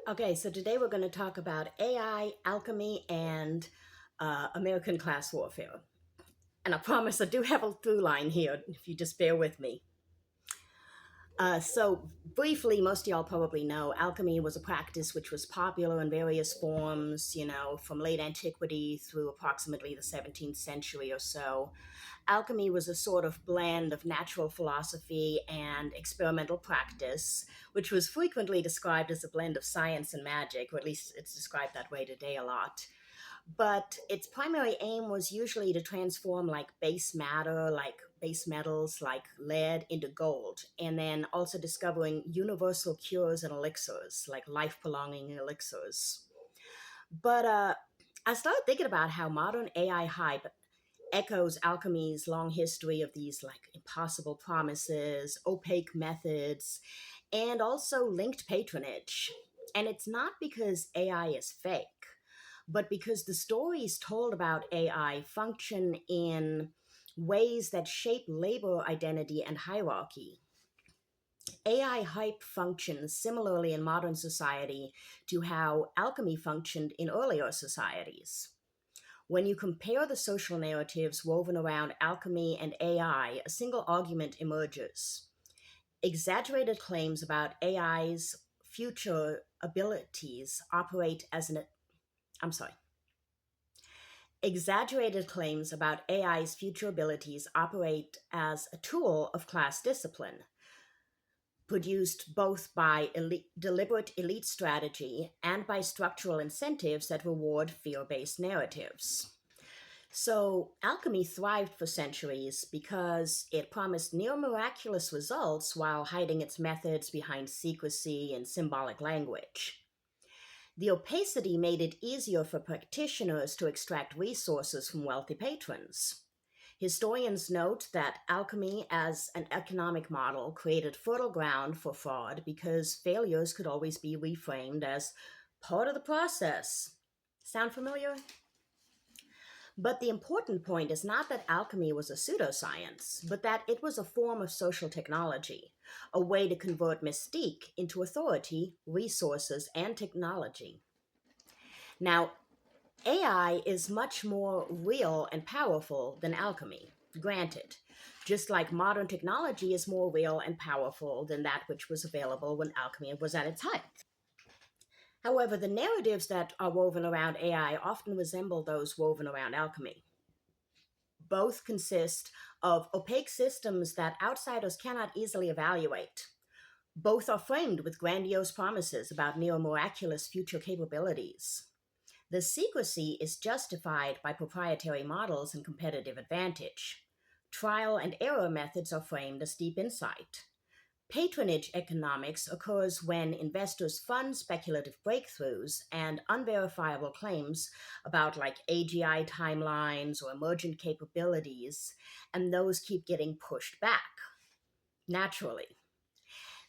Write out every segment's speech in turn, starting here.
Okay, so today we're going to talk about AI, alchemy, and American class warfare. And I promise I do have a through line here, if you just bear with me. So, briefly, most of y'all probably know alchemy was a practice which was popular in various forms, from late antiquity through approximately the 17th century or so. Alchemy was a sort of blend of natural philosophy and experimental practice, which was frequently described as a blend of science and magic, or at least it's described that way today a lot. But its primary aim was usually to transform like base matter, like base metals like lead, into gold, and then also discovering universal cures and elixirs, like life prolonging elixirs. But I started thinking about how modern AI hype echoes alchemy's long history of these like impossible promises, opaque methods, and also linked patronage. And it's not because AI is fake, but because the stories told about AI function in ways that shape labor identity and hierarchy. AI hype functions similarly in modern society to how alchemy functioned in earlier societies. When you compare the social narratives woven around alchemy and AI, a single argument emerges. Exaggerated claims about AI's future abilities operate as an I'm sorry. Exaggerated claims about AI's future abilities operate as a tool of class discipline, produced both by deliberate elite strategy and by structural incentives that reward fear based narratives. So, alchemy thrived for centuries because it promised near miraculous results while hiding its methods behind secrecy and symbolic language. The opacity made it easier for practitioners to extract resources from wealthy patrons. Historians note that alchemy as an economic model created fertile ground for fraud because failures could always be reframed as part of the process. Sound familiar? But the important point is not that alchemy was a pseudoscience, but that it was a form of social technology, a way to convert mystique into authority, resources, and technology. Now, AI is much more real and powerful than alchemy, granted, just like modern technology is more real and powerful than that which was available when alchemy was at its height. However, the narratives that are woven around AI often resemble those woven around alchemy. Both consist of opaque systems that outsiders cannot easily evaluate. Both are framed with grandiose promises about near miraculous future capabilities. The secrecy is justified by proprietary models and competitive advantage. Trial and error methods are framed as deep insight. Patronage economics occurs when investors fund speculative breakthroughs and unverifiable claims about like AGI timelines or emergent capabilities, and those keep getting pushed back naturally.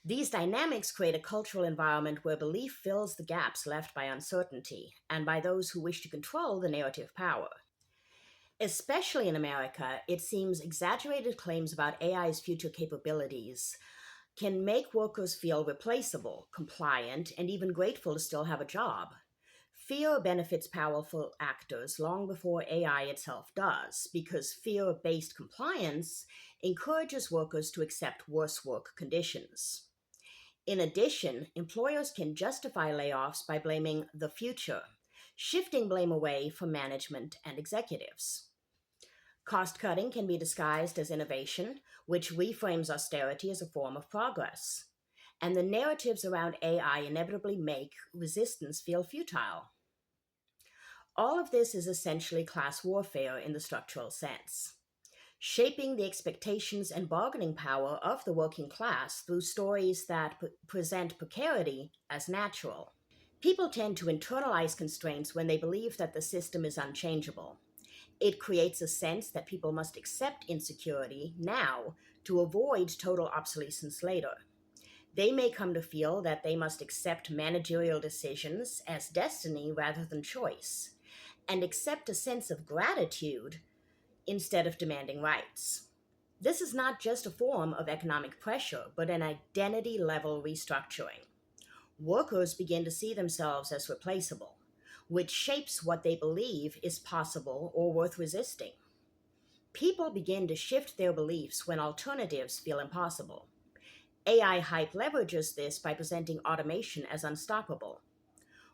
These dynamics create a cultural environment where belief fills the gaps left by uncertainty and by those who wish to control the narrative power. Especially in America, it seems exaggerated claims about AI's future capabilities can make workers feel replaceable, compliant, and even grateful to still have a job. Fear benefits powerful actors long before AI itself does, because fear based compliance encourages workers to accept worse work conditions. In addition, employers can justify layoffs by blaming the future, shifting blame away from management and executives. Cost cutting can be disguised as innovation, which reframes austerity as a form of progress. And the narratives around AI inevitably make resistance feel futile. All of this is essentially class warfare in the structural sense, shaping the expectations and bargaining power of the working class through stories that present precarity as natural. People tend to internalize constraints when they believe that the system is unchangeable. It creates a sense that people must accept insecurity now to avoid total obsolescence later. They may come to feel that they must accept managerial decisions as destiny rather than choice, and accept a sense of gratitude instead of demanding rights. This is not just a form of economic pressure, but an identity level restructuring. Workers begin to see themselves as replaceable, which shapes what they believe is possible or worth resisting. People begin to shift their beliefs when alternatives feel impossible. AI hype leverages this by presenting automation as unstoppable.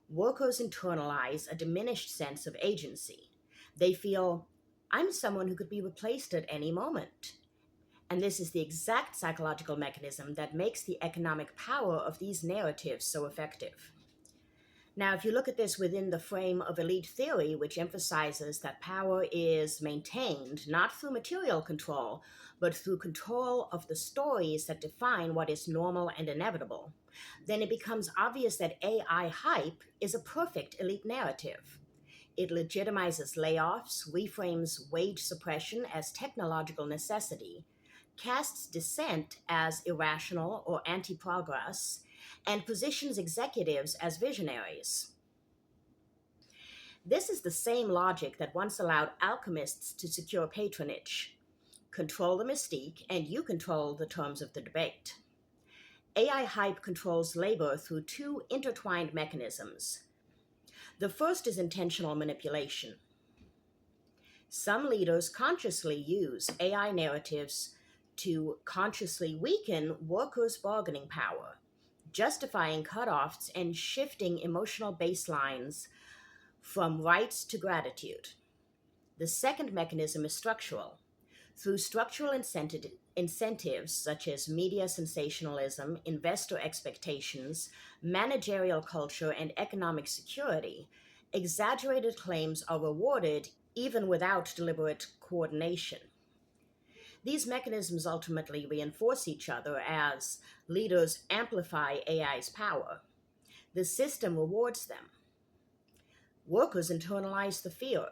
Workers internalize a diminished sense of agency. They feel, I'm someone who could be replaced at any moment. And this is the exact psychological mechanism that makes the economic power of these narratives so effective. Now, if you look at this within the frame of elite theory, which emphasizes that power is maintained not through material control, but through control of the stories that define what is normal and inevitable, then it becomes obvious that AI hype is a perfect elite narrative. It legitimizes layoffs, reframes wage suppression as technological necessity, casts dissent as irrational or anti progress, and positions executives as visionaries. This is the same logic that once allowed alchemists to secure patronage. Control the mystique, and you control the terms of the debate. AI hype controls labor through two intertwined mechanisms. The first is intentional manipulation. Some leaders consciously use AI narratives to consciously weaken workers' bargaining power, justifying cutoffs and shifting emotional baselines from rights to gratitude. The second mechanism is structural. Through structural incentives such as media sensationalism, investor expectations, managerial culture, and economic security, exaggerated claims are rewarded even without deliberate coordination. These mechanisms ultimately reinforce each other as leaders amplify AI's power. The system rewards them. Workers internalize the fear.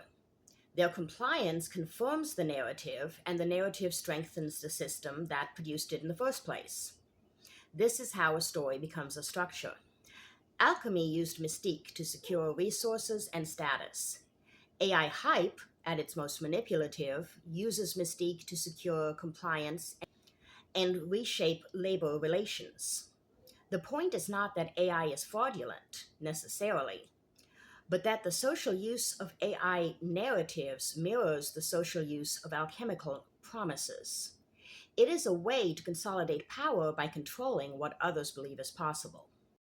Their compliance confirms the narrative, and the narrative strengthens the system that produced it in the first place. This is how a story becomes a structure. Alchemy used mystique to secure resources and status. AI hype, at its most manipulative, uses mystique to secure compliance and reshape labor relations. The point is not that AI is fraudulent, necessarily, but that the social use of AI narratives mirrors the social use of alchemical promises. It is a way to consolidate power by controlling what others believe is possible.